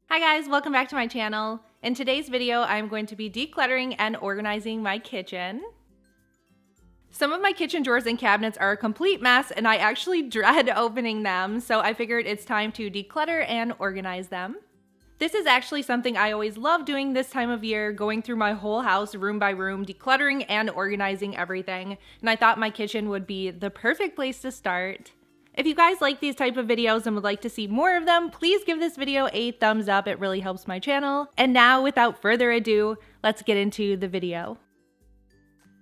Hi guys, welcome back to my channel. In today's video, I'm going to be decluttering and organizing my kitchen. Some of my kitchen drawers and cabinets are a complete mess and I actually dread opening them, so I figured it's time to declutter and organize them. This is actually something I always love doing this time of year, going through my whole house room by room, decluttering and organizing everything, and I thought my kitchen would be the perfect place to start. If you guys like these type of videos and would like to see more of them, please give this video a thumbs up. It really helps my channel. And now, without further ado, let's get into the video.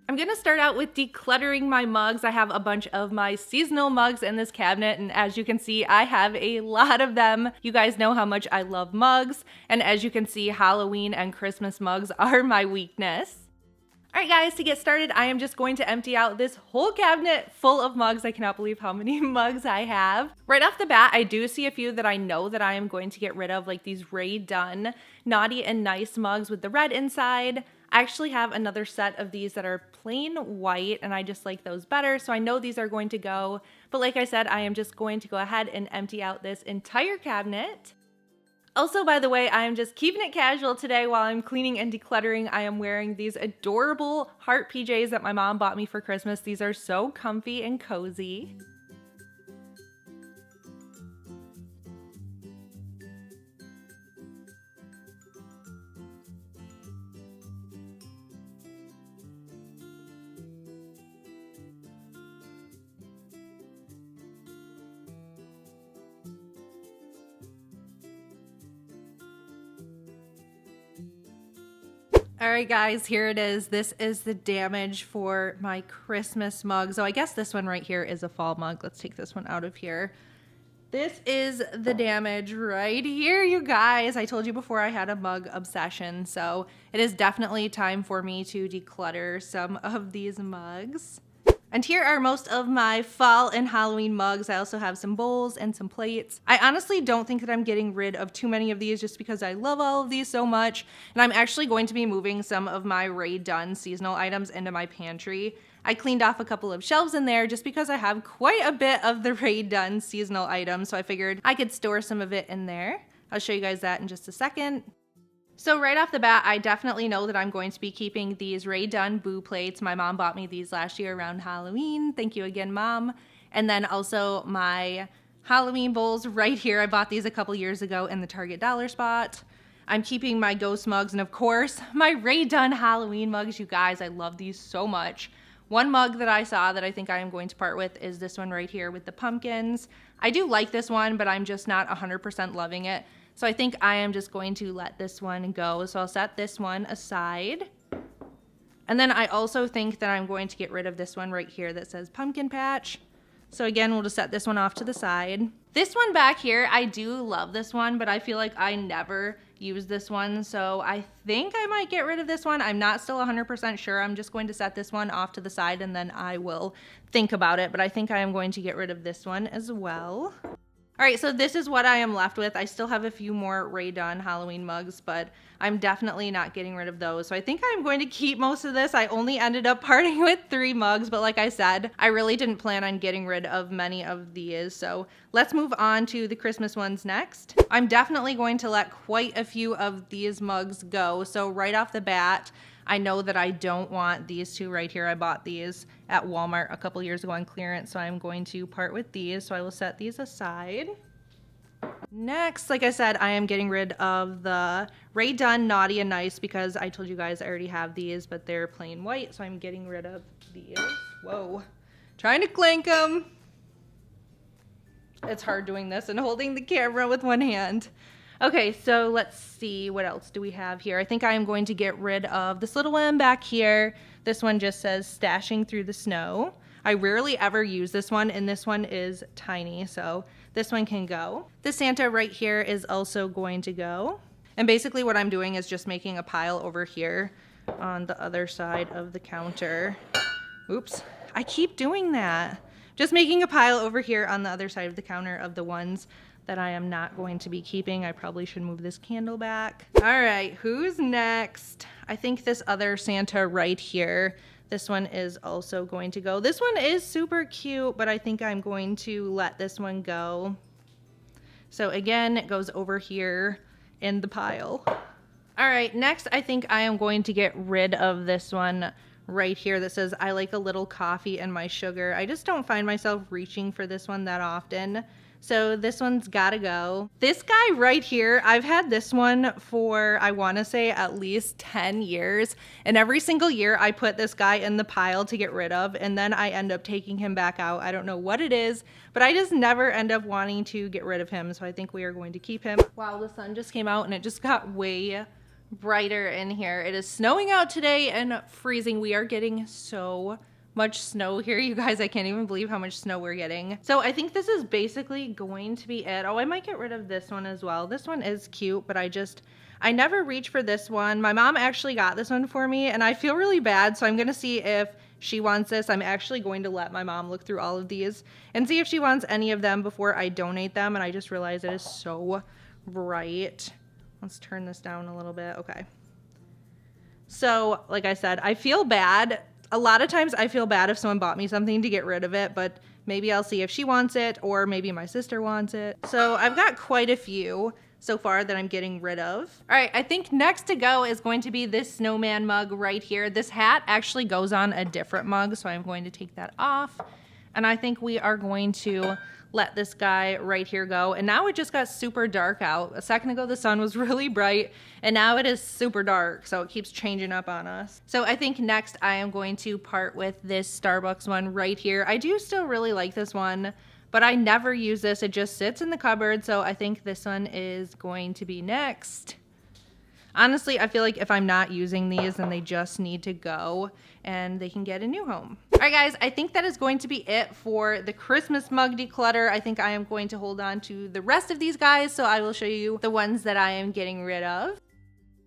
I'm gonna start out with decluttering my mugs. I have a bunch of my seasonal mugs in this cabinet, and as you can see, I have a lot of them. You guys know how much I love mugs, and as you can see, Halloween and Christmas mugs are my weakness. Alright guys, to get started, I am just going to empty out this whole cabinet full of mugs. I cannot believe how many mugs I have. Right off the bat, I do see a few that I know that I am going to get rid of, like these Ray Dunn Naughty and Nice mugs with the red inside. I actually have another set of these that are plain white, and I just like those better, so I know these are going to go. But like I said, I am just going to go ahead and empty out this entire cabinet. Also, by the way, I am just keeping it casual today while I'm cleaning and decluttering. I am wearing these adorable heart PJs that my mom bought me for Christmas. These are so comfy and cozy. Alright guys, here it is. This is the damage for my Christmas mug. So I guess this one right here is a fall mug. Let's take this one out of here. This is the damage right here, you guys. I told you before I had a mug obsession, so it is definitely time for me to declutter some of these mugs. And here are most of my fall and Halloween mugs. I also have some bowls and some plates. I honestly don't think that I'm getting rid of too many of these just because I love all of these so much. And I'm actually going to be moving some of my Ray Dunn seasonal items into my pantry. I cleaned off a couple of shelves in there just because I have quite a bit of the Ray Dunn seasonal items, so I figured I could store some of it in there. I'll show you guys that in just a second. So right off the bat, I definitely know that I'm going to be keeping these Ray Dunn Boo plates. My mom bought me these last year around Halloween. Thank you again, Mom. And then also my Halloween bowls right here. I bought these a couple years ago in the Target dollar spot. I'm keeping my ghost mugs and of course my Ray Dunn Halloween mugs. You guys, I love these so much. One mug that I saw that I think I am going to part with is this one right here with the pumpkins. I do like this one, but I'm just not 100% loving it. So I think I am just going to let this one go. So I'll set this one aside. And then I also think that I'm going to get rid of this one right here that says pumpkin patch. So again, we'll just set this one off to the side. This one back here, I do love this one, but I feel like I never use this one. So I think I might get rid of this one. I'm not still 100% sure. I'm just going to set this one off to the side and then I will think about it. But I think I am going to get rid of this one as well. All right, so this is what I am left with. I still have a few more Ray Dunn Halloween mugs, but I'm definitely not getting rid of those. So I think I'm going to keep most of this. I only ended up parting with 3 mugs, but like I said, I really didn't plan on getting rid of many of these. So let's move on to the Christmas ones next. I'm definitely going to let quite a few of these mugs go. So right off the bat, I know that I don't want these 2 right here. I bought these at Walmart a couple years ago on clearance, so I'm going to part with these. So I will set these aside. Next, like I said, I am getting rid of the Ray Dunn Naughty and Nice because I told you guys I already have these, but they're plain white, so I'm getting rid of these. Whoa. Trying to clink them. It's hard doing this and holding the camera with one hand. Okay, so let's see, what else do we have here? I think I am going to get rid of this little one back here. This one just says stashing through the snow. I rarely ever use this one, and this one is tiny, so this one can go. The Santa right here is also going to go. And basically what I'm doing is just making a pile over here on the other side of the counter. Oops, I keep doing that. Just making a pile over here on the other side of the counter of the ones that I am not going to be keeping. I probably should move this candle back. All right, who's next? I think this other Santa right here. This one is also going to go. This one is super cute, but I think I'm going to let this one go. So again, it goes over here in the pile. All right, next I think I am going to get rid of this one right here that says I like a little coffee and my sugar. I just don't find myself reaching for this one that often. So this one's gotta go. This guy right here, I've had this one for, I wanna say at least 10 years. And every single year I put this guy in the pile to get rid of, and then I end up taking him back out. I don't know what it is, but I just never end up wanting to get rid of him. So I think we are going to keep him. Wow, the sun just came out and it just got way brighter in here. It is snowing out today and freezing. We are getting so much snow here, you guys. I can't even believe how much snow we're getting. So I think this is basically going to be it. Oh, I might get rid of this one as well. This one is cute, but I never reach for this one. My mom actually got this one for me and I feel really bad. So I'm gonna see if she wants this. I'm actually going to let my mom look through all of these and see if she wants any of them before I donate them. And I just realized it is so bright. Let's turn this down a little bit. Okay. So like I said, I feel bad. A lot of times I feel bad if someone bought me something to get rid of it, but maybe I'll see if she wants it or maybe my sister wants it. So I've got quite a few so far that I'm getting rid of. All right, I think next to go is going to be this snowman mug right here. This hat actually goes on a different mug, so I'm going to take that off. And I think we are going to let this guy right here go. And now it just got super dark out. A second ago, the sun was really bright and now it is super dark. So it keeps changing up on us. So I think next I am going to part with this Starbucks one right here. I do still really like this one, but I never use this. It just sits in the cupboard. So I think this one is going to be next. Honestly, I feel like if I'm not using these, then they just need to go and they can get a new home. All right, guys, I think that is going to be it for the Christmas mug declutter. I think I am going to hold on to the rest of these guys, so I will show you the ones that I am getting rid of.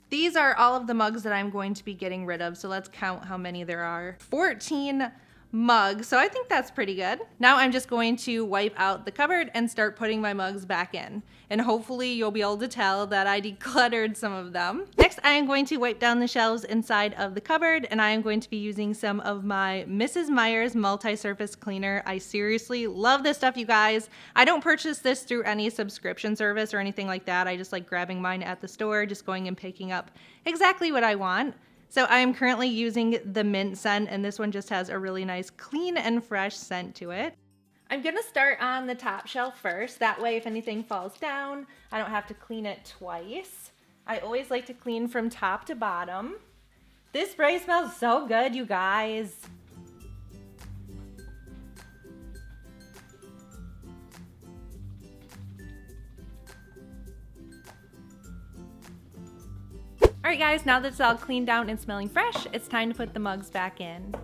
These are all of the mugs that I'm going to be getting rid of, so let's count how many there are. 14 mugs, so I think that's pretty good. Now I'm just going to wipe out the cupboard and start putting my mugs back in. And hopefully you'll be able to tell that I decluttered some of them. Next, I am going to wipe down the shelves inside of the cupboard, and I am going to be using some of my Mrs. Meyer's multi-surface cleaner. I seriously love this stuff, you guys. I don't purchase this through any subscription service or anything like that. I just like grabbing mine at the store, just going and picking up exactly what I want. So I am currently using the mint scent, and this one just has a really nice clean and fresh scent to it. I'm gonna start on the top shelf first. That way if anything falls down, I don't have to clean it twice. I always like to clean from top to bottom. This spray smells so good, you guys. All right, guys, now that it's all cleaned down and smelling fresh, it's time to put the mugs back in.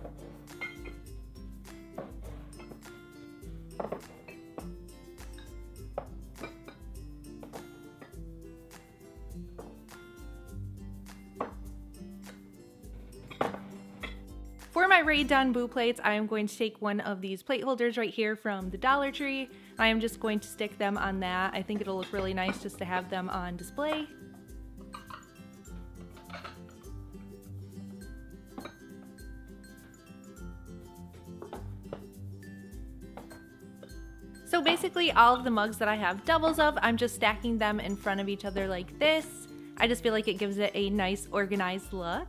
For my Rae Dunn Boo plates, I am going to take one of these plate holders right here from the Dollar Tree. I am just going to stick them on that. I think it'll look really nice just to have them on display. So basically all of the mugs that I have doubles of, I'm just stacking them in front of each other like this. I just feel like it gives it a nice organized look.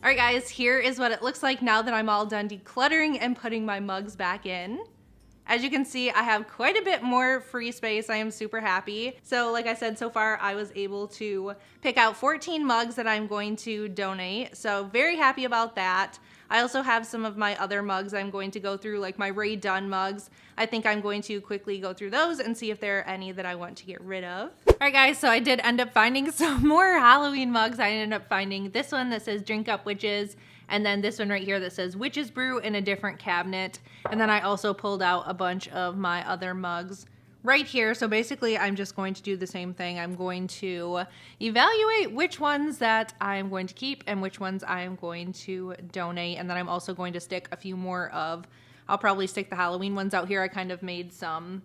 All right, guys, here is what it looks like now that I'm all done decluttering and putting my mugs back in. As you can see, I have quite a bit more free space. I am super happy. So like I said, so far I was able to pick out 14 mugs that I'm going to donate. So very happy about that. I also have some of my other mugs I'm going to go through, like my Rae Dunn mugs. I think I'm going to quickly go through those and see if there are any that I want to get rid of. All right, guys, so I did end up finding some more Halloween mugs. I ended up finding this one that says Drink Up Witches, and then this one right here that says Witches Brew in a different cabinet. And then I also pulled out a bunch of my other mugs right here. So basically I'm just going to do the same thing. I'm going to evaluate which ones that I'm going to keep and which ones I am going to donate. And then I'm also going to stick a few more of, I'll probably stick the Halloween ones out here. I kind of made some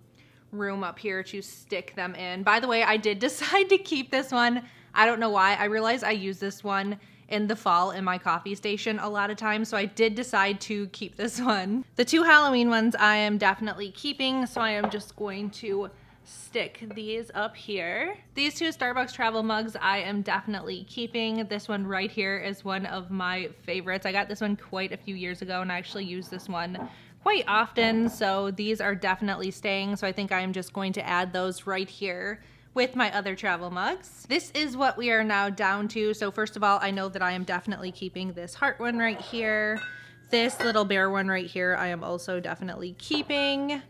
room up here to stick them in. By the way, I did decide to keep this one. I don't know why. I realized I use this one in the fall in my coffee station a lot of times, so I did decide to keep this one. The 2 Halloween ones I am definitely keeping, so I am just going to stick these up here. These 2 Starbucks travel mugs I am definitely keeping. This one right here is one of my favorites. I got this one quite a few years ago and I actually use this one quite often, so these are definitely staying. So I think I'm just going to add those right here with my other travel mugs. This is what we are now down to. So first of all, I know that I am definitely keeping this heart one right here. This little bear one right here, I am also definitely keeping.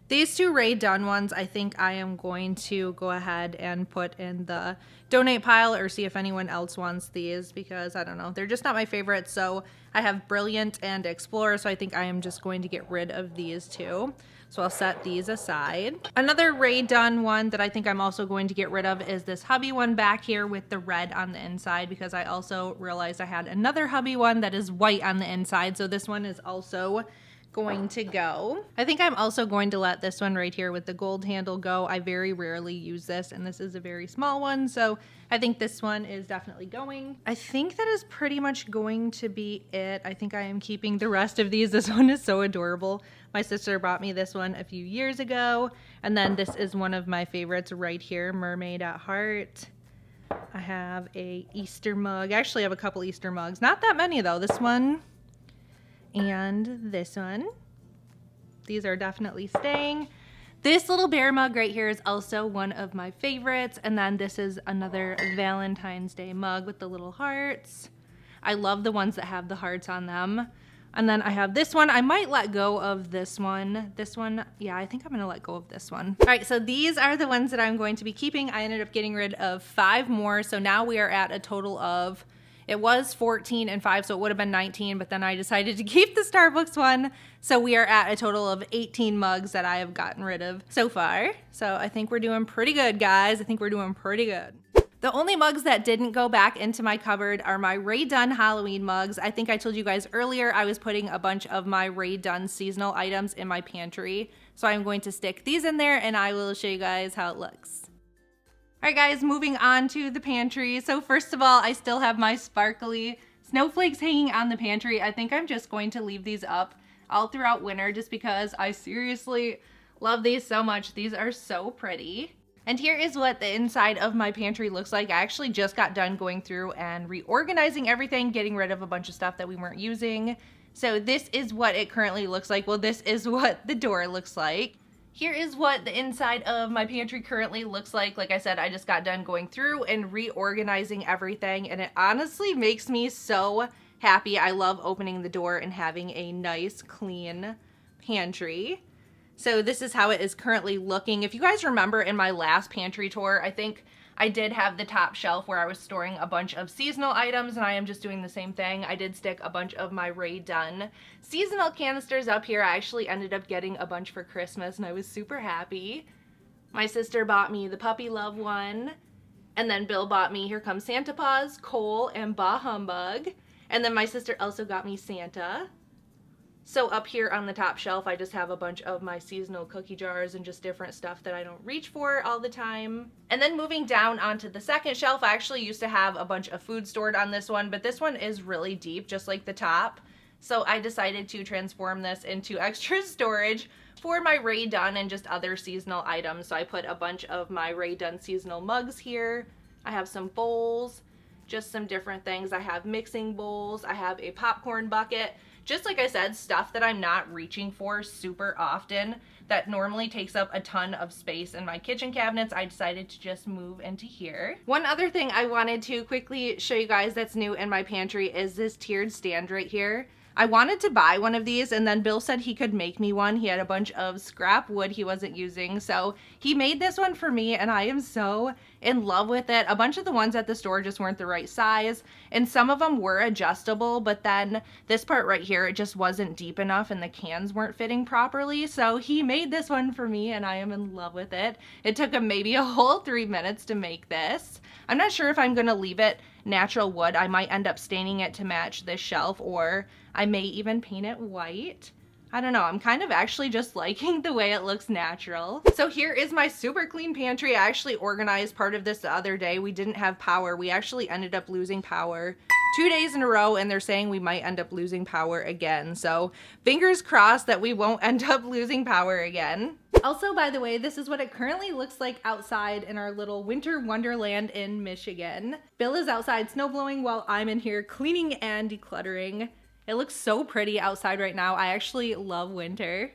These 2 Rae Dunn ones, I think I am going to go ahead and put in the donate pile or see if anyone else wants these, because I don't know, they're just not my favorite. So I have Brilliant and Explorer, so I think I am just going to get rid of these 2. So I'll set these aside. Another Rae Dunn one that I think I'm also going to get rid of is this hubby one back here with the red on the inside, because I also realized I had another hubby one that is white on the inside. So this one is also going to go. I think I'm also going to let this one right here with the gold handle go. I very rarely use this, and this is a very small one, so I think this one is definitely going. I think that is pretty much going to be it. I think I am keeping the rest of these. This one is so adorable. My sister bought me this one a few years ago, and then this is one of my favorites right here, Mermaid at Heart. I have a Easter mug. I actually have a couple Easter mugs. Not that many though. This one and this one. These are definitely staying. This little bear mug right here is also one of my favorites. And then this is another Valentine's Day mug with the little hearts. I love the ones that have the hearts on them. And then I have this one. I might let go of this one. This one, yeah, I think I'm gonna let go of this one. All right, so these are the ones that I'm going to be keeping. I ended up getting rid of 5 more. So now we are at a total of, it was 14 and 5, so it would have been 19, but then I decided to keep the Starbucks one. So we are at a total of 18 mugs that I have gotten rid of so far. So I think we're doing pretty good, guys. I think we're doing pretty good. The only mugs that didn't go back into my cupboard are my Rae Dunn Halloween mugs. I think I told you guys earlier I was putting a bunch of my Rae Dunn seasonal items in my pantry. So I'm going to stick these in there and I will show you guys how it looks. All right, guys, moving on to the pantry. So first of all, I still have my sparkly snowflakes hanging on the pantry. I think I'm just going to leave these up all throughout winter just because I seriously love these so much. These are so pretty. And here is what the inside of my pantry looks like. I actually just got done going through and reorganizing everything, getting rid of a bunch of stuff that we weren't using. So this is what it currently looks like. Well, this is what the door looks like. Here is what the inside of my pantry currently looks like. Like I said, I just got done going through and reorganizing everything, and it honestly makes me so happy. I love opening the door and having a nice, clean pantry. So this is how it is currently looking. If you guys remember in my last pantry tour, I think I did have the top shelf where I was storing a bunch of seasonal items, and I am just doing the same thing. I did stick a bunch of my Rae Dunn seasonal canisters up here. I actually ended up getting a bunch for Christmas, and I was super happy. My sister bought me the Puppy Love one, and then Bill bought me Here Comes Santa Paws, Cole, and Bah Humbug. And then my sister also got me Santa. So up here on the top shelf, I just have a bunch of my seasonal cookie jars and just different stuff that I don't reach for all the time. And then moving down onto the second shelf, I actually used to have a bunch of food stored on this one, but this one is really deep, just like the top. So I decided to transform this into extra storage for my Rae Dunn and just other seasonal items. So I put a bunch of my Rae Dunn seasonal mugs here. I have some bowls, just some different things. I have mixing bowls. I have a popcorn bucket. Just like I said, stuff that I'm not reaching for super often that normally takes up a ton of space in my kitchen cabinets, I decided to just move into here. One other thing I wanted to quickly show you guys that's new in my pantry is this tiered stand right here. I wanted to buy one of these, and then Bill said he could make me one. He had a bunch of scrap wood he wasn't using, so he made this one for me, and I am so in love with it. A bunch of the ones at the store just weren't the right size, and some of them were adjustable, but then this part right here, it just wasn't deep enough and the cans weren't fitting properly. So he made this one for me, and I am in love with it. It took him maybe a whole 3 minutes to make this. I'm not sure if I'm gonna leave it natural wood. I might end up staining it to match this shelf, or I may even paint it white. I don't know, I'm kind of actually just liking the way it looks natural. So here is my super clean pantry. I actually organized part of this the other day. We didn't have power. We actually ended up losing power 2 days in a row, and they're saying we might end up losing power again. So fingers crossed that we won't end up losing power again. Also, by the way, this is what it currently looks like outside in our little winter wonderland in Michigan. Bill is outside snowblowing while I'm in here cleaning and decluttering. It looks so pretty outside right now. I actually love winter.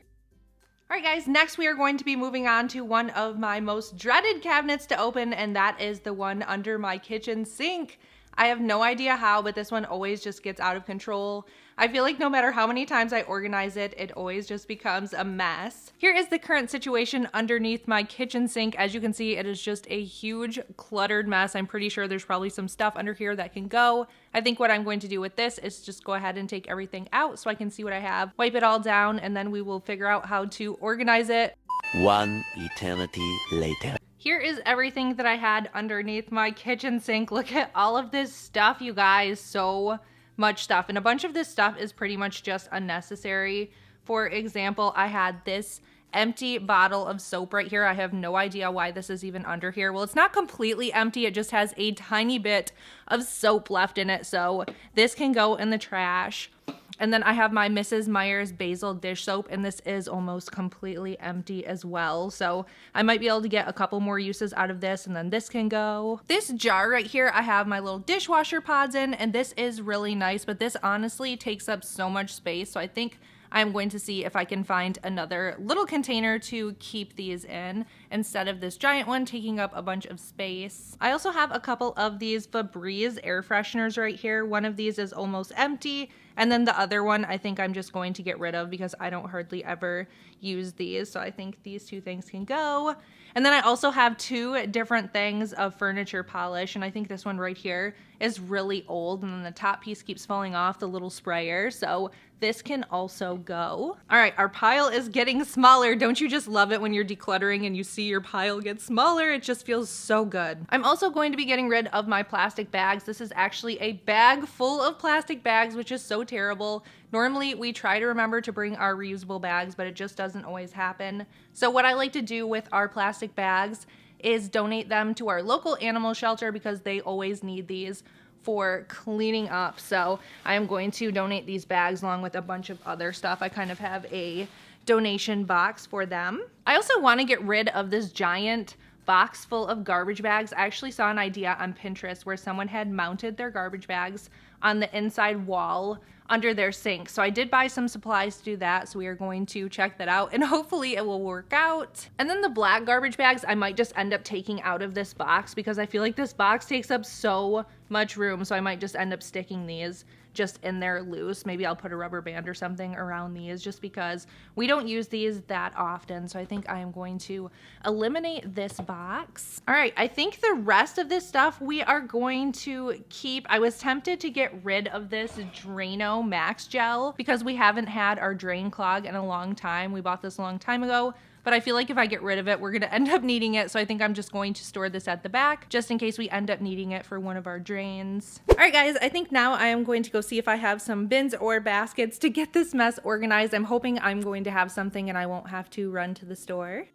All right, guys, next we are going to be moving on to one of my most dreaded cabinets to open, and that is the one under my kitchen sink. I have no idea how, but this one always just gets out of control. I feel like no matter how many times I organize it, it always just becomes a mess. Here is the current situation underneath my kitchen sink. As you can see, it is just a huge cluttered mess. I'm pretty sure there's probably some stuff under here that can go. I think what I'm going to do with this is just go ahead and take everything out so I can see what I have, wipe it all down, and then we will figure out how to organize it. One eternity later. Here is everything that I had underneath my kitchen sink. Look at all of this stuff, you guys. So much stuff. And a bunch of this stuff is pretty much just unnecessary. For example, I had this empty bottle of soap right here. I have no idea why this is even under here. Well, it's not completely empty. It just has a tiny bit of soap left in it. So this can go in the trash. And then I have my Mrs. Meyer's basil dish soap, and this is almost completely empty as well. So I might be able to get a couple more uses out of this, and then this can go. This jar right here, I have my little dishwasher pods in, and this is really nice, but this honestly takes up so much space. So I think I'm going to see if I can find another little container to keep these in instead of this giant one taking up a bunch of space. I also have a couple of these Febreze air fresheners right here. One of these is almost empty, and then the other one I think I'm just going to get rid of because I don't hardly ever use these. So I think these two things can go. And then I also have two different things of furniture polish, and I think this one right here is really old, and then the top piece keeps falling off, the little sprayer. So this can also go. All right, our pile is getting smaller. Don't you just love it when you're decluttering and you see your pile get smaller? It just feels so good. I'm also going to be getting rid of my plastic bags. This is actually a bag full of plastic bags, which is so terrible. Normally, we try to remember to bring our reusable bags, but it just doesn't always happen. So what I like to do with our plastic bags is donate them to our local animal shelter because they always need these for cleaning up. So I am going to donate these bags along with a bunch of other stuff. I kind of have a donation box for them. I also want to get rid of this giant box full of garbage bags. I actually saw an idea on Pinterest where someone had mounted their garbage bags on the inside wall under their sink. So I did buy some supplies to do that. So we are going to check that out and hopefully it will work out. And then the black garbage bags, I might just end up taking out of this box because I feel like this box takes up so much room. So I might just end up sticking these just in there loose. Maybe I'll put a rubber band or something around these just because we don't use these that often. So I think I am going to eliminate this box. All right, I think the rest of this stuff we are going to keep. I was tempted to get rid of this Drano Max Gel because we haven't had our drain clog in a long time. We bought this a long time ago, but I feel like if I get rid of it, we're gonna end up needing it. So I think I'm just going to store this at the back just in case we end up needing it for one of our drains. All right, guys, I think now I am going to go see if I have some bins or baskets to get this mess organized. I'm hoping I'm going to have something and I won't have to run to the store.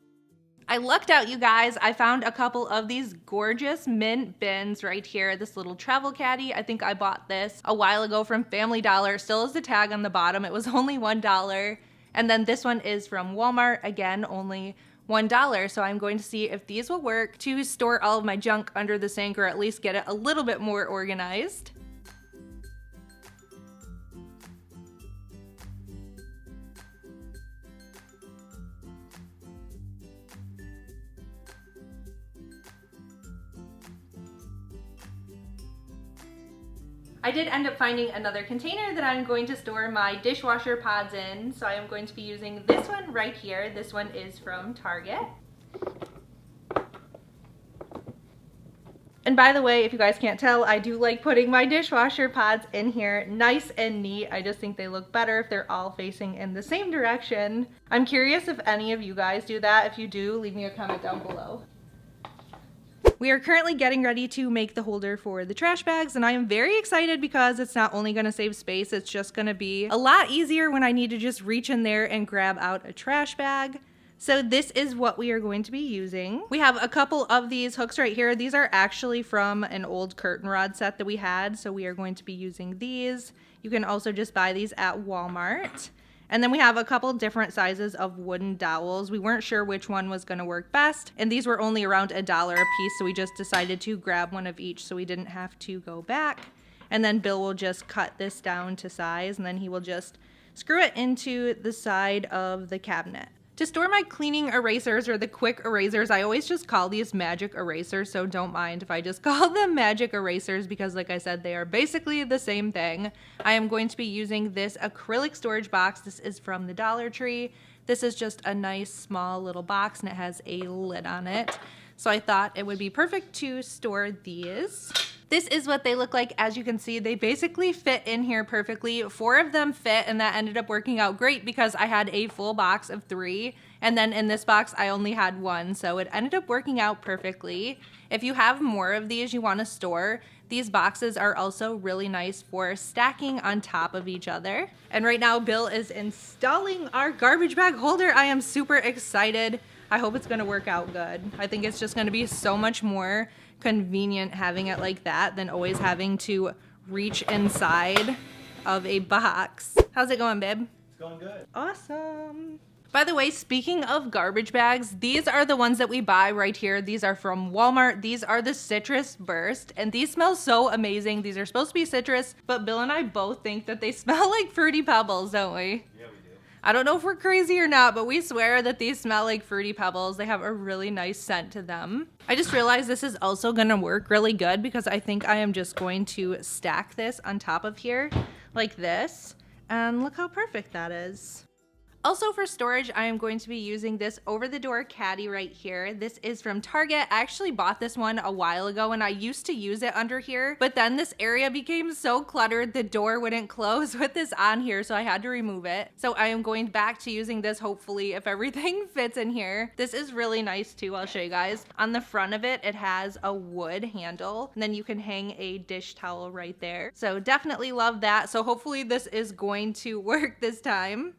I lucked out, you guys. I found a couple of these gorgeous mint bins right here. This little travel caddy. I think I bought this a while ago from Family Dollar. Still has the tag on the bottom. It was only $1. And then this one is from Walmart, again, only $1. So I'm going to see if these will work to store all of my junk under the sink or at least get it a little bit more organized. I did end up finding another container that I'm going to store my dishwasher pods in. So I am going to be using this one right here. This one is from Target. And by the way, if you guys can't tell, I do like putting my dishwasher pods in here nice and neat. I just think they look better if they're all facing in the same direction. I'm curious if any of you guys do that. If you do, leave me a comment down below. We are currently getting ready to make the holder for the trash bags, and I am very excited because it's not only going to save space, it's just going to be a lot easier when I need to just reach in there and grab out a trash bag. So this is what we are going to be using. We have a couple of these hooks right here. These are actually from an old curtain rod set that we had, so we are going to be using these. You can also just buy these at Walmart. And then we have a couple different sizes of wooden dowels. We weren't sure which one was gonna work best, and these were only around $1 a piece, so we just decided to grab one of each so we didn't have to go back. And then Bill will just cut this down to size, and then he will just screw it into the side of the cabinet. To store my cleaning erasers, or the quick erasers, I always just call these magic erasers, so don't mind if I just call them magic erasers because, like I said, they are basically the same thing. I am going to be using this acrylic storage box. This is from the Dollar Tree. This is just a nice small little box and it has a lid on it. So I thought it would be perfect to store these. This is what they look like. As you can see, they basically fit in here perfectly. 4 of them fit, and that ended up working out great because I had a full box of 3, and then in this box I only had 1, so it ended up working out perfectly. If you have more of these you want to store, these boxes are also really nice for stacking on top of each other. And right now Bill is installing our garbage bag holder. I am super excited. I hope it's gonna work out good. I think it's just gonna be so much more convenient having it like that than always having to reach inside of a box. How's it going, babe? It's going good. Awesome. By the way, speaking of garbage bags, these are the ones that we buy right here. These are from Walmart. These are the Citrus Burst, and these smell so amazing. These are supposed to be citrus, but Bill and I both think that they smell like Fruity Pebbles, don't we? Yeah, we do. I don't know if we're crazy or not, but we swear that these smell like Fruity Pebbles. They have a really nice scent to them. I just realized this is also gonna work really good because I think I am just going to stack this on top of here like this. And look how perfect that is. Also for storage, I am going to be using this over-the-door caddy right here. This is from Target. I actually bought this one a while ago and I used to use it under here, but then this area became so cluttered the door wouldn't close with this on here, so I had to remove it. So I am going back to using this, hopefully, if everything fits in here. This is really nice too, I'll show you guys. On the front of it, it has a wood handle, and then you can hang a dish towel right there. So definitely love that. So hopefully this is going to work this time.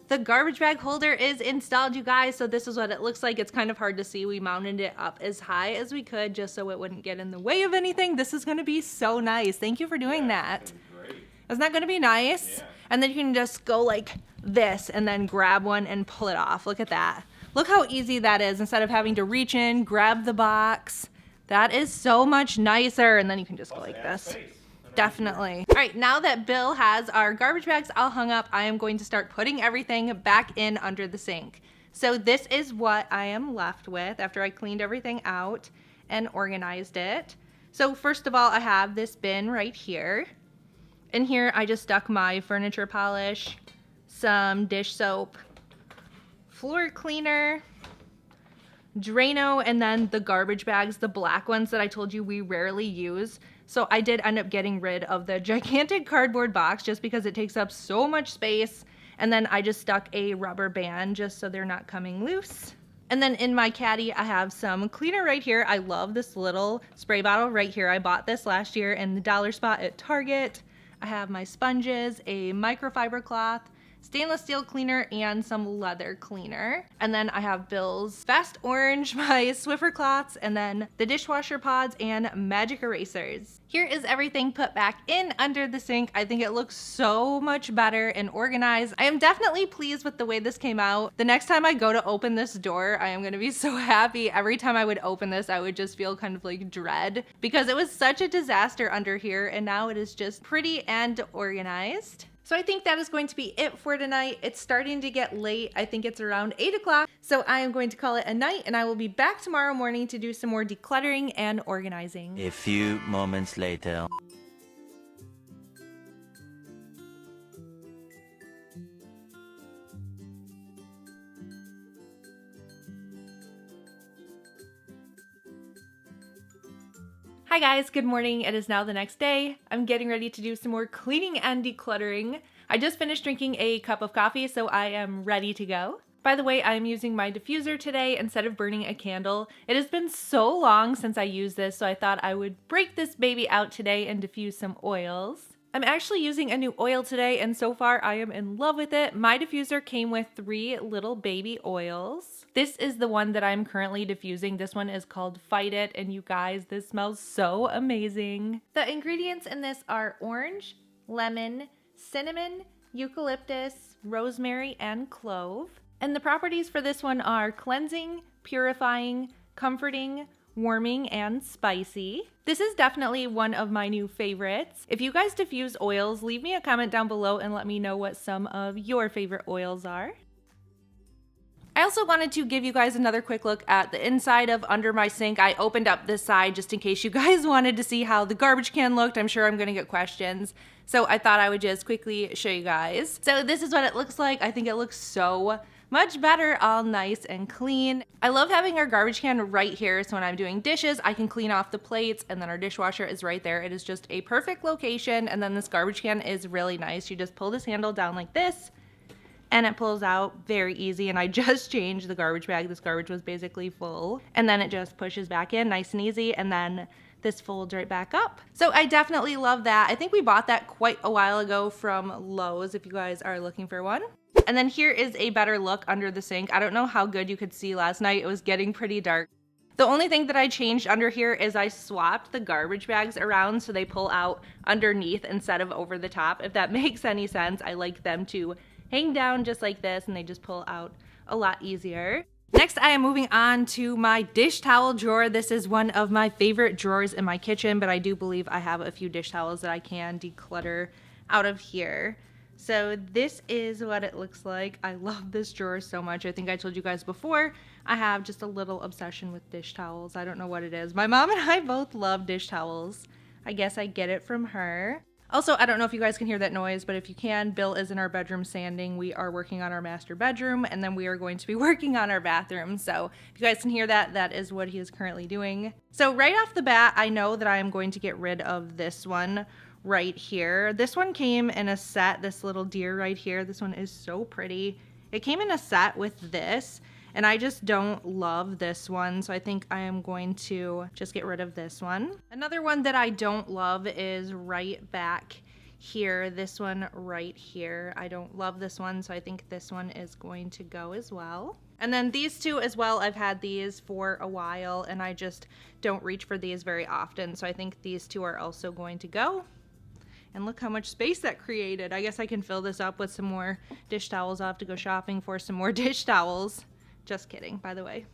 The garbage bag holder is installed, you guys, so this is what it looks like. It's kind of hard to see. We mounted it up as high as we could just so it wouldn't get in the way of anything. This is gonna be so nice. Thank you for doing that. Great. Isn't that gonna be nice? Yeah. And then you can just go like this and then grab one and pull it off. Look at that. Look how easy that is instead of having to reach in, grab the box. That is so much nicer. And then you can just go like this. Space. Definitely. All right, now that Bill has our garbage bags all hung up, I am going to start putting everything back in under the sink. So this is what I am left with after I cleaned everything out and organized it. So first of all, I have this bin right here. In here, I just stuck my furniture polish, some dish soap, floor cleaner, Drano, and then the garbage bags, the black ones that I told you we rarely use. So I did end up getting rid of the gigantic cardboard box just because it takes up so much space. And then I just stuck a rubber band just so they're not coming loose. And then in my caddy, I have some cleaner right here. I love this little spray bottle right here. I bought this last year in the dollar spot at Target. I have my sponges, a microfiber cloth, stainless steel cleaner, and some leather cleaner. And then I have Bill's Fast Orange, my Swiffer cloths, and then the dishwasher pods and magic erasers. Here is everything put back in under the sink. I think it looks so much better and organized. I am definitely pleased with the way this came out. The next time I go to open this door, I am gonna be so happy. Every time I would open this, I would just feel kind of like dread because it was such a disaster under here, and now it is just pretty and organized. So I think that is going to be it for tonight. It's starting to get late. I think it's around 8 o'clock. So I am going to call it a night, and I will be back tomorrow morning to do some more decluttering and organizing. A few moments later. Hi guys, good morning. It is now the next day. I'm getting ready to do some more cleaning and decluttering. I just finished drinking a cup of coffee, so I am ready to go. By the way, I am using my diffuser today instead of burning a candle. It has been so long since I used this, so I thought I would break this baby out today and diffuse some oils. I'm actually using a new oil today, and so far I am in love with it. My diffuser came with 3 little baby oils. This is the one that I'm currently diffusing. This one is called Fight It, and you guys, this smells so amazing. The ingredients in this are orange, lemon, cinnamon, eucalyptus, rosemary, and clove. And the properties for this one are cleansing, purifying, comforting, warming, and spicy. This is definitely one of my new favorites. If you guys diffuse oils, leave me a comment down below and let me know what some of your favorite oils are. I also wanted to give you guys another quick look at the inside of under my sink. I opened up this side just in case you guys wanted to see how the garbage can looked. I'm sure I'm gonna get questions. So I thought I would just quickly show you guys. So this is what it looks like. I think it looks so much better, all nice and clean. I love having our garbage can right here, so when I'm doing dishes, I can clean off the plates, and then our dishwasher is right there. It is just a perfect location, and then this garbage can is really nice. You just pull this handle down like this, and it pulls out very easy, and I just changed the garbage bag. This garbage was basically full, and then it just pushes back in nice and easy, and then this folds right back up. So I definitely love that. I think we bought that quite a while ago from Lowe's if you guys are looking for one. And then here is a better look under the sink. I don't know how good you could see last night. It was getting pretty dark. The only thing that I changed under here is I swapped the garbage bags around so they pull out underneath instead of over the top, if that makes any sense. I like them to hang down just like this, and they just pull out a lot easier. Next, I am moving on to my dish towel drawer. This is one of my favorite drawers in my kitchen, but I do believe I have a few dish towels that I can declutter out of here. So this is what it looks like. I love this drawer so much. I think I told you guys before, I have just a little obsession with dish towels. I don't know what it is. My mom and I both love dish towels. I guess I get it from her. Also, I don't know if you guys can hear that noise, but if you can, Bill is in our bedroom sanding. We are working on our master bedroom, and then we are going to be working on our bathroom. So if you guys can hear that, that is what he is currently doing. So right off the bat, I know that I am going to get rid of this one right here. This one came in a set, this little deer right here. This one is so pretty. It came in a set with this, and I just don't love this one, so I think I am going to just get rid of this one. Another one that I don't love is right back here, this one right here. I don't love this one, so I think this one is going to go as well. And then these two as well, I've had these for a while, and I just don't reach for these very often, so I think these two are also going to go. And look how much space that created. I guess I can fill this up with some more dish towels. I'll have to go shopping for some more dish towels. Just kidding, by the way.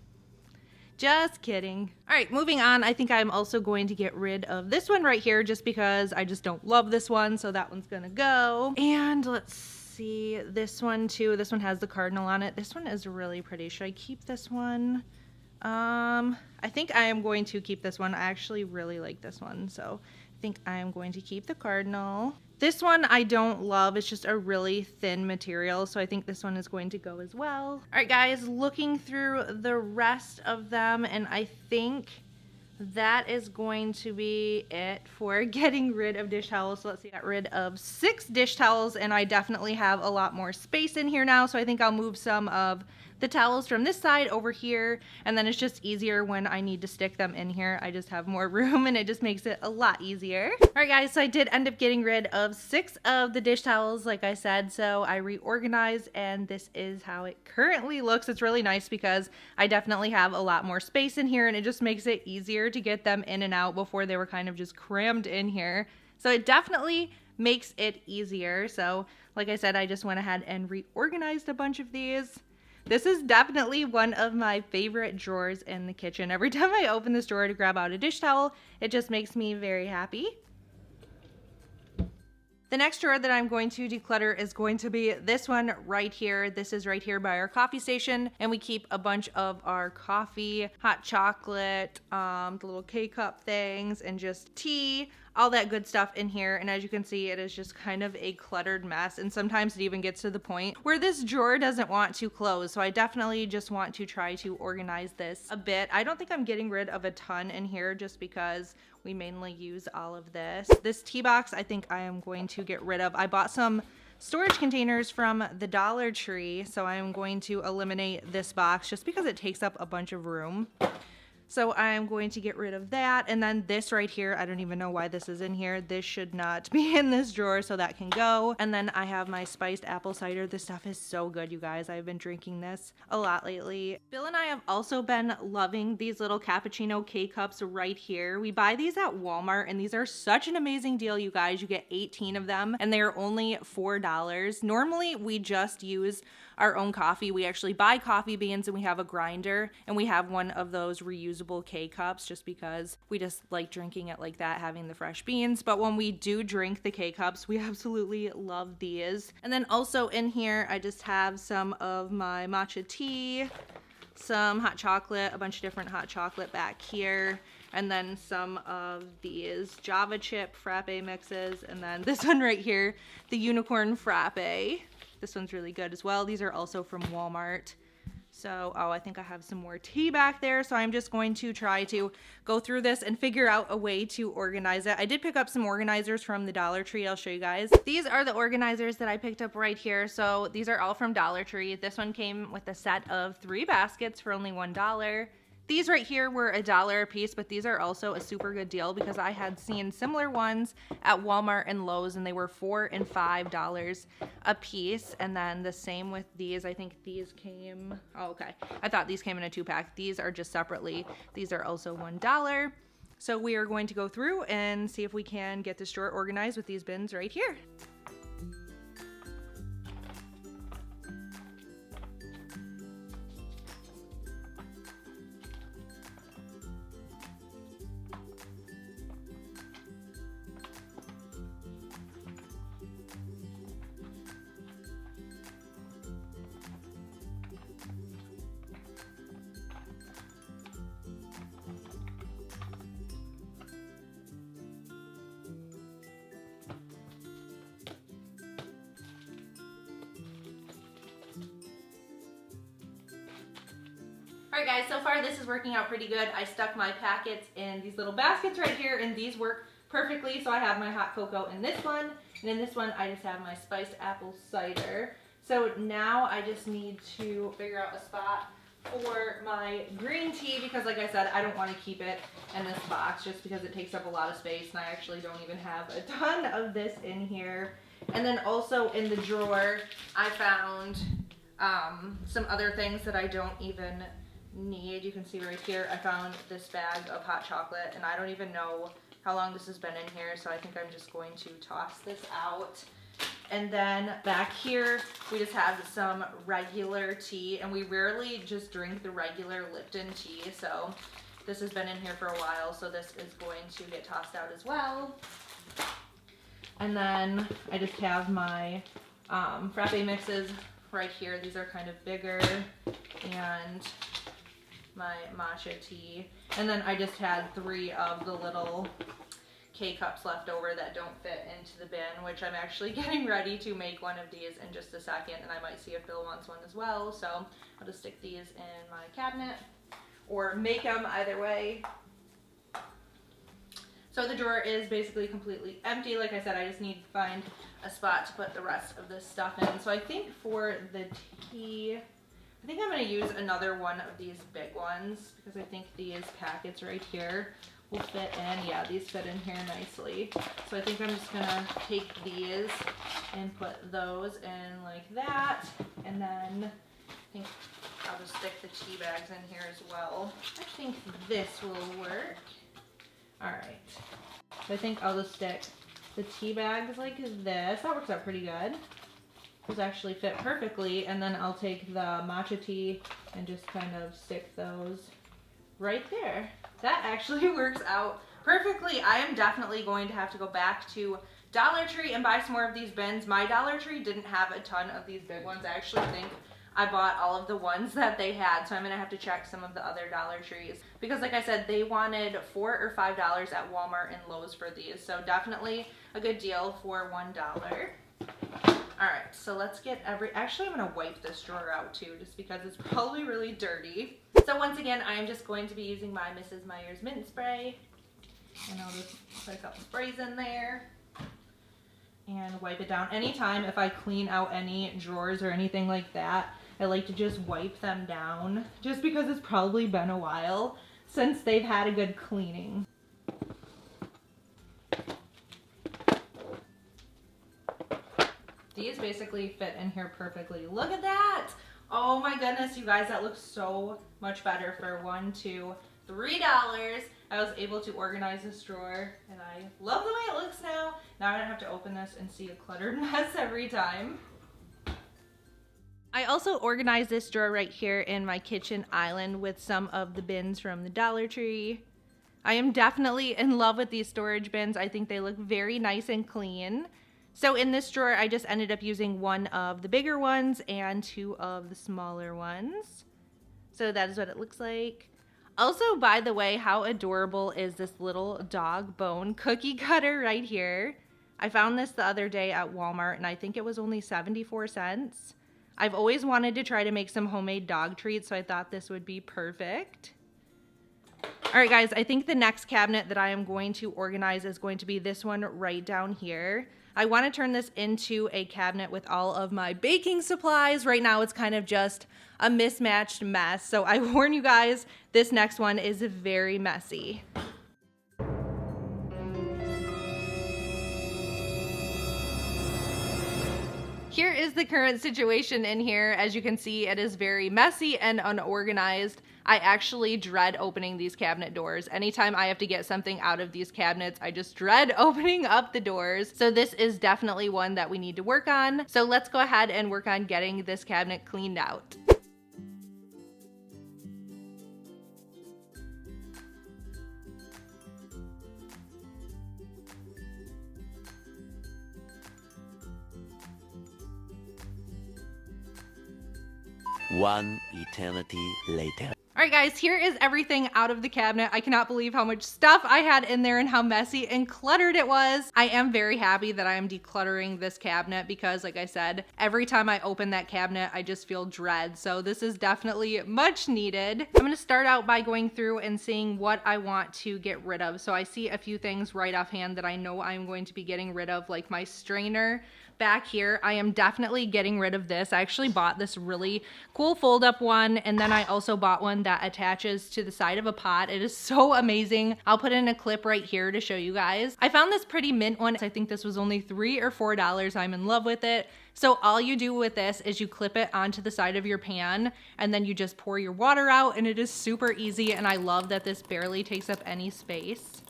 Just kidding. All right, moving on. I think I'm also going to get rid of this one right here just because I just don't love this one. So that one's gonna go. And let's see, this one too. This one has the cardinal on it. This one is really pretty. Should I keep this one? I think I am going to keep this one. I actually really like this one, so I think I am going to keep the cardinal. This one I don't love. It's just a really thin material, so I think this one is going to go as well. All right, guys, looking through the rest of them, and I think that is going to be it for getting rid of dish towels. So let's see, I got rid of 6 dish towels, and I definitely have a lot more space in here now, so I think I'll move some of the towels from this side over here, and then it's just easier when I need to stick them in here. I just have more room, and it just makes it a lot easier. All right, guys, so I did end up getting rid of 6 of the dish towels, like I said, so I reorganized, and this is how it currently looks. It's really nice because I definitely have a lot more space in here, and it just makes it easier to get them in and out. Before they were kind of just crammed in here, so it definitely makes it easier. So like I said, I just went ahead and reorganized a bunch of these. This is definitely one of my favorite drawers in the kitchen. Every time I open this drawer to grab out a dish towel, it just makes me very happy. The next drawer that I'm going to declutter is going to be this one right here. This is right here by our coffee station, and we keep a bunch of our coffee, hot chocolate, the little K-cup things, and just tea, all that good stuff in here. And as you can see, it is just kind of a cluttered mess, and sometimes it even gets to the point where this drawer doesn't want to close. So I definitely just want to try to organize this a bit. I don't think I'm getting rid of a ton in here just because we mainly use all of this. This tea box, I think I am going to get rid of. I bought some storage containers from the Dollar Tree, so I am going to eliminate this box just because it takes up a bunch of room. So I'm going to get rid of that. And then this right here, I don't even know why this is in here. This should not be in this drawer, so that can go. And then I have my spiced apple cider. This stuff is so good, you guys. I've been drinking this a lot lately. Bill and I have also been loving these little cappuccino K-cups right here. We buy these at Walmart, and these are such an amazing deal, you guys. You get 18 of them, and they are only $4. Normally, we just use our own coffee. We actually buy coffee beans, and we have a grinder, and we have one of those reusable K-cups just because we just like drinking it like that, having the fresh beans. But when we do drink the K-cups, we absolutely love these. And then also in here, I just have some of my matcha tea, some hot chocolate, a bunch of different hot chocolate back here, and then some of these Java chip frappe mixes, and then this one right here, the unicorn frappe. This one's really good as well. These are also from Walmart. So, oh, I think I have some more tea back there. So I'm just going to try to go through this and figure out a way to organize it. I did pick up some organizers from the Dollar Tree. I'll show you guys. These are the organizers that I picked up right here. So these are all from Dollar Tree. This one came with a set of 3 baskets for only $1. These right here were $1 a piece, but these are also a super good deal because I had seen similar ones at Walmart and Lowe's, and they were $4 and $5 a piece. And then the same with these. I think these came, oh, okay. I thought these came in a 2-pack. These are just separately. These are also $1. So we are going to go through and see if we can get this drawer organized with these bins right here. All right, guys, so far this is working out pretty good. I stuck my packets in these little baskets right here, and these work perfectly. So I have my hot cocoa in this one, and in this one I just have my spiced apple cider. So now I just need to figure out a spot for my green tea because, like I said, I don't want to keep it in this box just because it takes up a lot of space, and I actually don't even have a ton of this in here. And then also in the drawer, I found some other things that I don't even need. You can see right here, I found this bag of hot chocolate, and I don't even know how long this has been in here, so I think I'm just going to toss this out. And then back here, we just have some regular tea, and we rarely just drink the regular Lipton tea, so this has been in here for a while, so this is going to get tossed out as well. And then I just have my frappe mixes right here. These are kind of bigger, and my matcha tea. And then I just had 3 of the little K-cups left over that don't fit into the bin, which I'm actually getting ready to make one of these in just a second, and I might see if Bill wants one as well. So I'll just stick these in my cabinet or make them, either way. So the drawer is basically completely empty. Like I said, I just need to find a spot to put the rest of this stuff in. So I think for the tea, I think I'm going to use another one of these big ones because I think these packets right here will fit in. Yeah, these fit in here nicely. So I think I'm just going to take these and put those in like that. And then I think I'll just stick the tea bags in here as well. I think this will work. All right. So I think I'll just stick the tea bags like this. That works out pretty good. Those actually fit perfectly, and then I'll take the matcha tea and just kind of stick those right there. That actually works out perfectly. I am definitely going to have to go back to Dollar Tree and buy some more of these bins. My Dollar Tree didn't have a ton of these big ones. I actually think I bought all of the ones that they had, so I'm gonna have to check some of the other Dollar Trees because like I said, they wanted $4 or $5 at Walmart and Lowe's for these, so definitely a good deal for $1. All right, so let's get actually I'm gonna wipe this drawer out too, just because it's probably really dirty. So once again, I am just going to be using my Mrs. Meyer's mint spray, and I'll just put a couple sprays in there and wipe it down. Anytime if I clean out any drawers or anything like that, I like to just wipe them down just because it's probably been a while since they've had a good cleaning. These basically fit in here perfectly. Look at that! Oh my goodness, you guys, that looks so much better for $1, $2, $3. I was able to organize this drawer and I love the way it looks now. Now I don't have to open this and see a cluttered mess every time. I also organized this drawer right here in my kitchen island with some of the bins from the Dollar Tree. I am definitely in love with these storage bins. I think they look very nice and clean. So in this drawer, I just ended up using one of the bigger ones and 2 of the smaller ones. So that is what it looks like. Also, by the way, how adorable is this little dog bone cookie cutter right here? I found this the other day at Walmart and I think it was only 74 cents. I've always wanted to try to make some homemade dog treats, so I thought this would be perfect. All right, guys, I think the next cabinet that I am going to organize is going to be this one right down here. I want to turn this into a cabinet with all of my baking supplies. Right now, it's kind of just a mismatched mess. So I warn you guys, this next one is very messy. Here is the current situation in here. As you can see, it is very messy and unorganized. I actually dread opening these cabinet doors. Anytime I have to get something out of these cabinets, I just dread opening up the doors. So this is definitely one that we need to work on. So let's go ahead and work on getting this cabinet cleaned out. One eternity later. All right, guys, here is everything out of the cabinet. I cannot believe how much stuff I had in there and how messy and cluttered it was. I am very happy that I am decluttering this cabinet because, like I said, every time I open that cabinet, I just feel dread. So this is definitely much needed. I'm gonna start out by going through and seeing what I want to get rid of. So I see a few things right offhand that I know I'm going to be getting rid of, like my strainer. Back here, I am definitely getting rid of this. I actually bought this really cool fold-up one, and then I also bought one that attaches to the side of a pot. It is so amazing. I'll put in a clip right here to show you guys. I found this pretty mint one. I think this was only $3 or $4. I'm in love with it. So all you do with this is you clip it onto the side of your pan, and then you just pour your water out, and it is super easy, and I love that this barely takes up any space.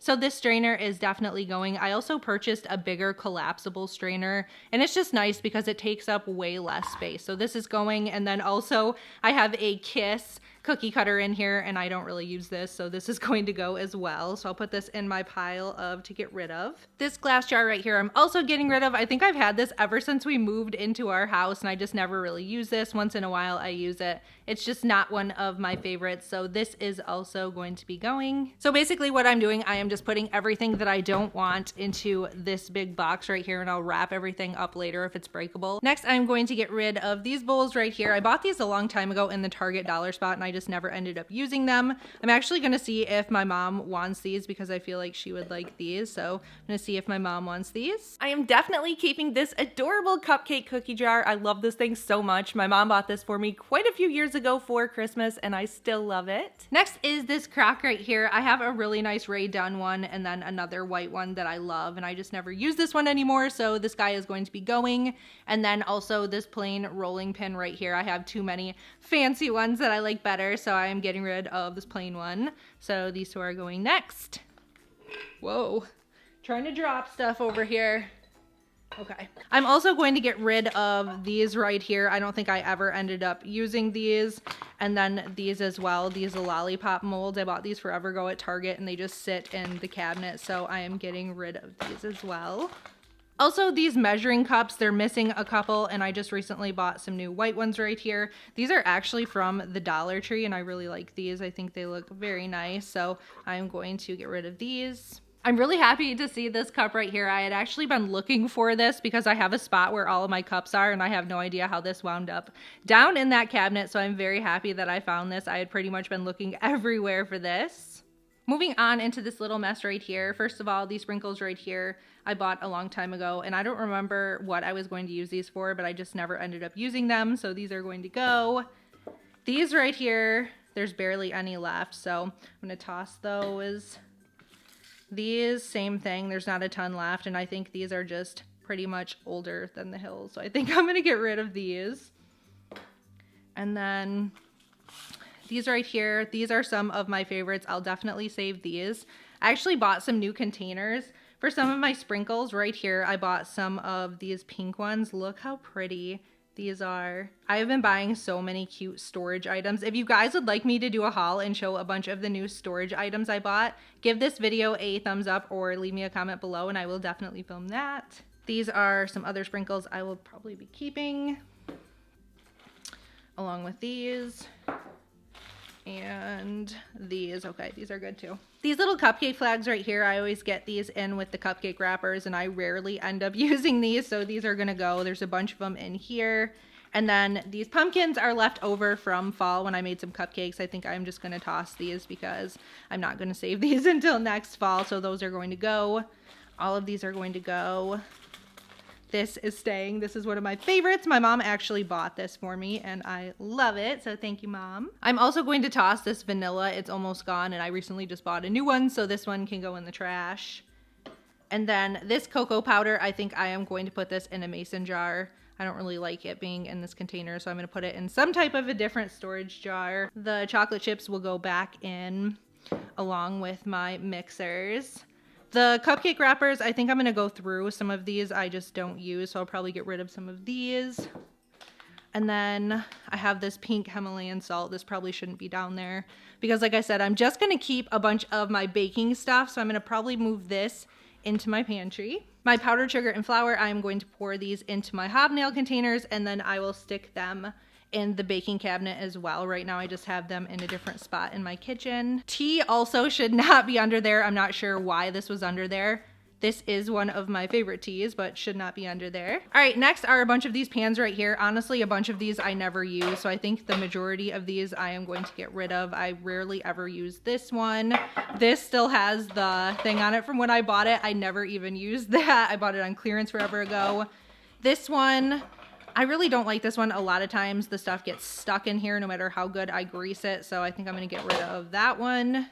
So this strainer is definitely going. I also purchased a bigger collapsible strainer, and it's just nice because it takes up way less space. So this is going, and then also I have a Kiss cookie cutter in here, and I don't really use this, so this is going to go as well. So I'll put this in my pile of to get rid of. This glass jar right here I'm also getting rid of. I think I've had this ever since we moved into our house, and I just never really use this. Once in a while I use it. It's just not one of my favorites, so this is also going to be going. So basically what I'm doing, I am just putting everything that I don't want into this big box right here, and I'll wrap everything up later if it's breakable. Next, I'm going to get rid of these bowls right here. I bought these a long time ago in the Target dollar spot, and I just never ended up using them. I'm actually gonna see if my mom wants these because I feel like she would like these, so I'm gonna see if my mom wants these. I am definitely keeping this adorable cupcake cookie jar. I love this thing so much. My mom bought this for me quite a few years ago for Christmas, and I still love it. Next is this crock right here. I have a really nice Rae Dunn one and then another white one that I love, and I just never use this one anymore, so this guy is going to be going. And then also this plain rolling pin right here. I have too many fancy ones that I like better, so I am getting rid of this plain one. So these two are going next. Whoa, trying to drop stuff over here. Okay. I'm also going to get rid of these right here. I don't think I ever ended up using these. And then these as well. These lollipop molds. I bought these forever ago at Target and they just sit in the cabinet. So I am getting rid of these as well. Also, these measuring cups, they're missing a couple, and I just recently bought some new white ones right here. These are actually from the Dollar Tree, and I really like these. I think they look very nice, so I'm going to get rid of these. I'm really happy to see this cup right here. I had actually been looking for this because I have a spot where all of my cups are, and I have no idea how this wound up down in that cabinet, so I'm very happy that I found this. I had pretty much been looking everywhere for this. Moving on into this little mess right here. First of all, these sprinkles right here I bought a long time ago, and I don't remember what I was going to use these for, but I just never ended up using them, so these are going to go. These right here, there's barely any left, so I'm going to toss those. These, same thing, there's not a ton left, and I think these are just pretty much older than the hills, so I think I'm going to get rid of these. And then these right here, these are some of my favorites. I'll definitely save these. I actually bought some new containers for some of my sprinkles right here. I bought some of these pink ones. Look how pretty these are. I have been buying so many cute storage items. If you guys would like me to do a haul and show a bunch of the new storage items I bought, give this video a thumbs up or leave me a comment below and I will definitely film that. These are some other sprinkles I will probably be keeping along with these. And these, okay, these are good too. These little cupcake flags right here, I always get these in with the cupcake wrappers and I rarely end up using these, so these are gonna go. There's a bunch of them in here. And then these pumpkins are left over from fall when I made some cupcakes. I think I'm just gonna toss these because I'm not gonna save these until next fall, so those are going to go. All of these are going to go. This is staying. This is one of my favorites. My mom actually bought this for me and I love it. So thank you, Mom. I'm also going to toss this vanilla. It's almost gone and I recently just bought a new one. So this one can go in the trash. And then this cocoa powder, I think I am going to put this in a mason jar. I don't really like it being in this container, so I'm going to put it in some type of a different storage jar. The chocolate chips will go back in along with my mixers. The cupcake wrappers, I think I'm going to go through. Some of these I just don't use, so I'll probably get rid of some of these. And then I have this pink Himalayan salt. This probably shouldn't be down there because, like I said, I'm just going to keep a bunch of my baking stuff, so I'm going to probably move this into my pantry. My powdered sugar and flour, I'm going to pour these into my hobnail containers, and then I will stick them in the baking cabinet as well. Right now I just have them in a different spot in my kitchen. Tea also should not be under there. I'm not sure why this was under there. This is one of my favorite teas, but should not be under there. All right, next are a bunch of these pans right here. Honestly, a bunch of these I never use, so I think the majority of these I am going to get rid of. I rarely ever use this one. This still has the thing on it from when I bought it. I never even used that. I bought it on clearance forever ago. This one, I really don't like this one. A lot of times the stuff gets stuck in here no matter how good I grease it, so I think I'm gonna get rid of that one.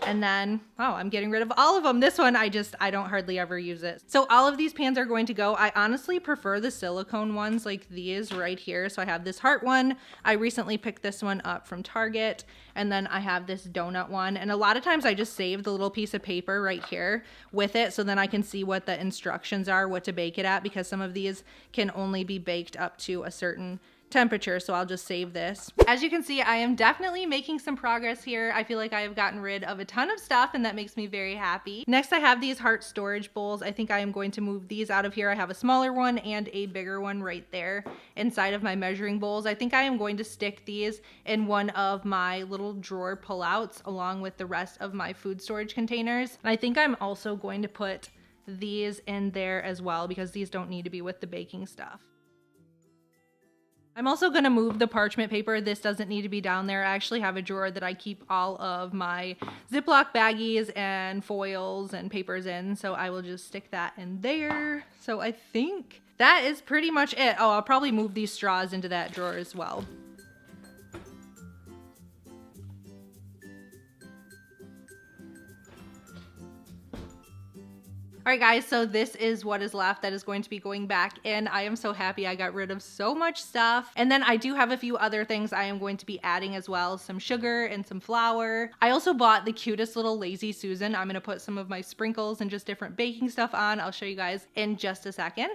And then, oh, I'm getting rid of all of them. This one, I don't hardly ever use it. So all of these pans are going to go. I honestly prefer the silicone ones like these right here. So I have this heart one. I recently picked this one up from Target. And then I have this donut one. And a lot of times I just save the little piece of paper right here with it, so then I can see what the instructions are, what to bake it at, because some of these can only be baked up to a certain temperature, so I'll just save this. As you can see, I am definitely making some progress here. I feel like I have gotten rid of a ton of stuff and that makes me very happy. Next, I have these heart storage bowls. I think I am going to move these out of here. I have a smaller one and a bigger one right there inside of my measuring bowls. I think I am going to stick these in one of my little drawer pullouts along with the rest of my food storage containers. And I think I'm also going to put these in there as well because these don't need to be with the baking stuff. I'm also going to move the parchment paper. This doesn't need to be down there. I actually have a drawer that I keep all of my Ziploc baggies and foils and papers in, so I will just stick that in there. So I think that is pretty much it. Oh, I'll probably move these straws into that drawer as well. All All right, guys, so this is what is left that is going to be going back in. I am so happy I got rid of so much stuff. And then I do have a few other things I am going to be adding as well, some sugar and some flour. I also bought the cutest little Lazy Susan. I'm gonna put some of my sprinkles and just different baking stuff on. I'll show you guys in just a second.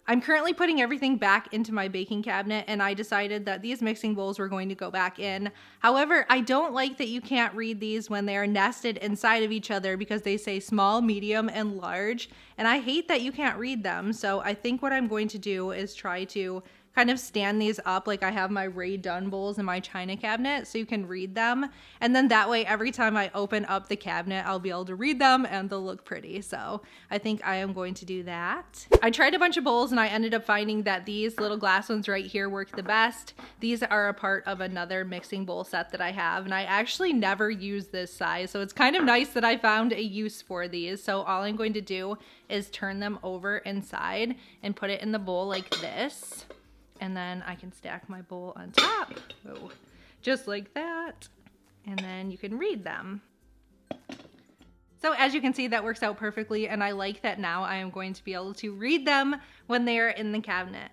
I'm currently putting everything back into my baking cabinet, and I decided that these mixing bowls were going to go back in. However, I don't like that you can't read these when they are nested inside of each other because they say small, medium, and large, and I hate that you can't read them. So I think what I'm going to do is try to kind of stand these up like I have my Ray Dunn bowls in my china cabinet so you can read them. And then that way, every time I open up the cabinet, I'll be able to read them and they'll look pretty. So I think I am going to do that. I tried a bunch of bowls and I ended up finding that these little glass ones right here work the best. These are a part of another mixing bowl set that I have, and I actually never use this size. So it's kind of nice that I found a use for these. So all I'm going to do is turn them over inside and put it in the bowl like this. And then I can stack my bowl on top, just like that. And then you can read them. So as you can see, that works out perfectly. And I like that now I am going to be able to read them when they are in the cabinet.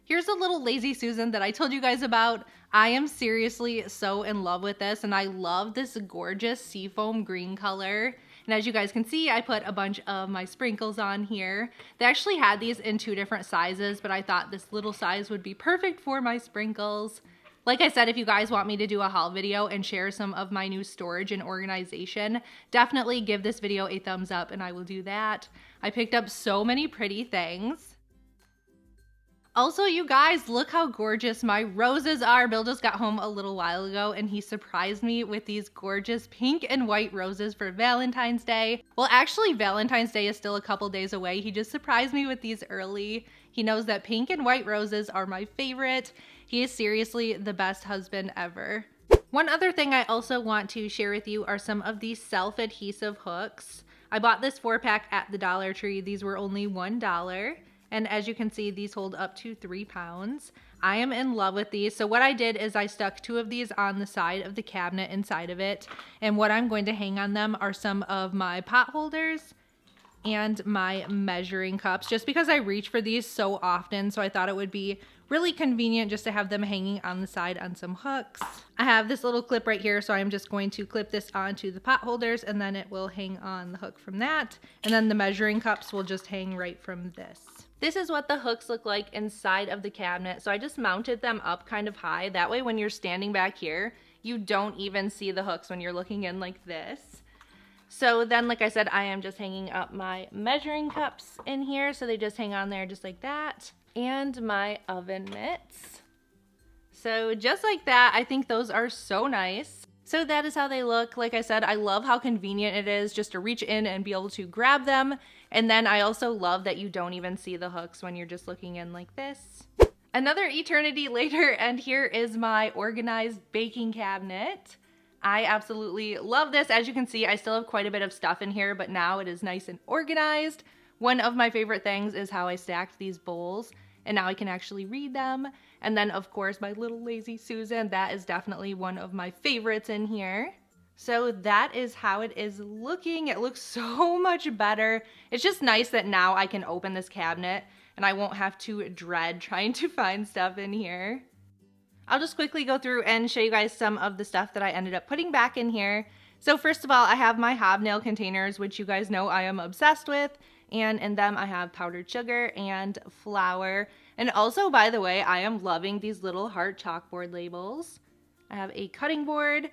Here's a little Lazy Susan that I told you guys about. I am seriously so in love with this, and I love this gorgeous seafoam green color. And as you guys can see, I put a bunch of my sprinkles on here. They actually had these in 2 different sizes, but I thought this little size would be perfect for my sprinkles. Like I said, if you guys want me to do a haul video and share some of my new storage and organization, definitely give this video a thumbs up and I will do that. I picked up so many pretty things. Also, you guys, look how gorgeous my roses are. Bill just got home a little while ago and he surprised me with these gorgeous pink and white roses for Valentine's Day. Well, actually, Valentine's Day is still a couple days away. He just surprised me with these early. He knows that pink and white roses are my favorite. He is seriously the best husband ever. One other thing I also want to share with you are some of these self-adhesive hooks. I bought this 4-pack at the Dollar Tree. These were only $1. And as you can see, these hold up to 3 pounds. I am in love with these. So what I did is I stuck 2 of these on the side of the cabinet inside of it. And what I'm going to hang on them are some of my pot holders and my measuring cups, just because I reach for these so often. So I thought it would be really convenient just to have them hanging on the side on some hooks. I have this little clip right here, so I'm just going to clip this onto the pot holders and then it will hang on the hook from that. And then the measuring cups will just hang right from this. This is what the hooks look like inside of the cabinet. So I just mounted them up kind of high. That way when you're standing back here, you don't even see the hooks when you're looking in like this. So then, like I said, I am just hanging up my measuring cups in here. So they just hang on there just like that. And my oven mitts. So just like that, I think those are so nice. So that is how they look. Like I said, I love how convenient it is just to reach in and be able to grab them. And then I also love that you don't even see the hooks when you're just looking in like this. Another eternity later, and here is my organized baking cabinet. I absolutely love this. As you can see, I still have quite a bit of stuff in here, but now it is nice and organized. One of my favorite things is how I stacked these bowls, and now I can actually read them. And then, of course, my little Lazy Susan. That is definitely one of my favorites in here. So that is how it is looking. It looks so much better. It's just nice that now I can open this cabinet and I won't have to dread trying to find stuff in here. I'll just quickly go through and show you guys some of the stuff that I ended up putting back in here. So first of all, I have my hobnail containers, which you guys know I am obsessed with. And in them I have powdered sugar and flour. And also, by the way, I am loving these little heart chalkboard labels. I have a cutting board.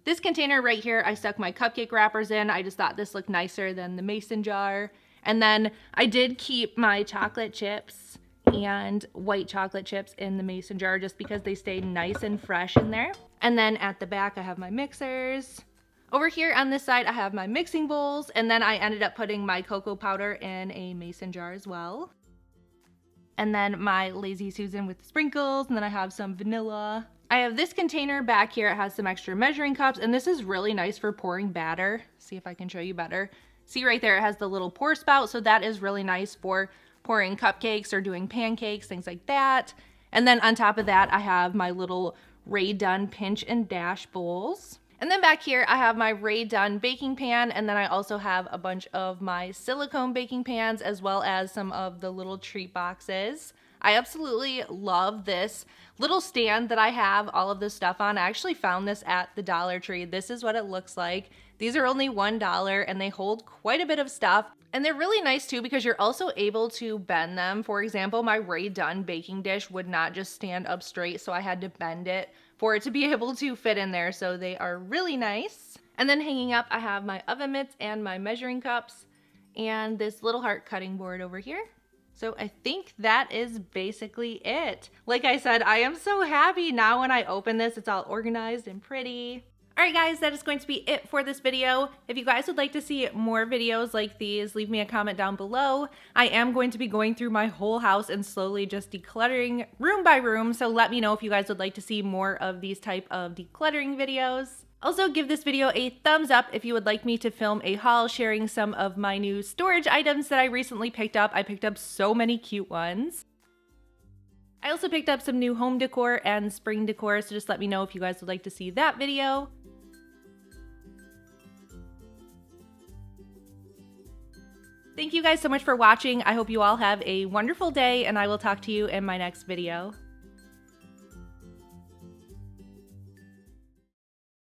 This container right here, I stuck my cupcake wrappers in. I just thought this looked nicer than the mason jar. And then I did keep my chocolate chips and white chocolate chips in the mason jar just because they stay nice and fresh in there. And then at the back, I have my mixers. Over here on this side, I have my mixing bowls. And then I ended up putting my cocoa powder in a mason jar as well. And then my Lazy Susan with sprinkles. And then I have some vanilla. I have this container back here. It has some extra measuring cups, and this is really nice for pouring batter. See if I can show you better. See right there, it has the little pour spout, so that is really nice for pouring cupcakes or doing pancakes, things like that. And then on top of that, I have my little Ray Dunn pinch and dash bowls. And then back here, I have my Rae Dunn baking pan, and then I also have a bunch of my silicone baking pans, as well as some of the little treat boxes. I absolutely love this little stand that I have all of this stuff on. I actually found this at the Dollar Tree. This is what it looks like. These are only $1 and they hold quite a bit of stuff. And they're really nice too because you're also able to bend them. For example, my Rae Dunn baking dish would not just stand up straight, so I had to bend it for it to be able to fit in there. So they are really nice. And then hanging up, I have my oven mitts and my measuring cups and this little heart cutting board over here. So I think that is basically it. Like I said, I am so happy now when I open this, it's all organized and pretty. All right, guys, that is going to be it for this video. If you guys would like to see more videos like these, leave me a comment down below. I am going to be going through my whole house and slowly just decluttering room by room. So let me know if you guys would like to see more of these type of decluttering videos. Also, give this video a thumbs up if you would like me to film a haul sharing some of my new storage items that I recently picked up. I picked up so many cute ones. I also picked up some new home decor and spring decor, so just let me know if you guys would like to see that video. Thank you guys so much for watching. I hope you all have a wonderful day, and I will talk to you in my next video.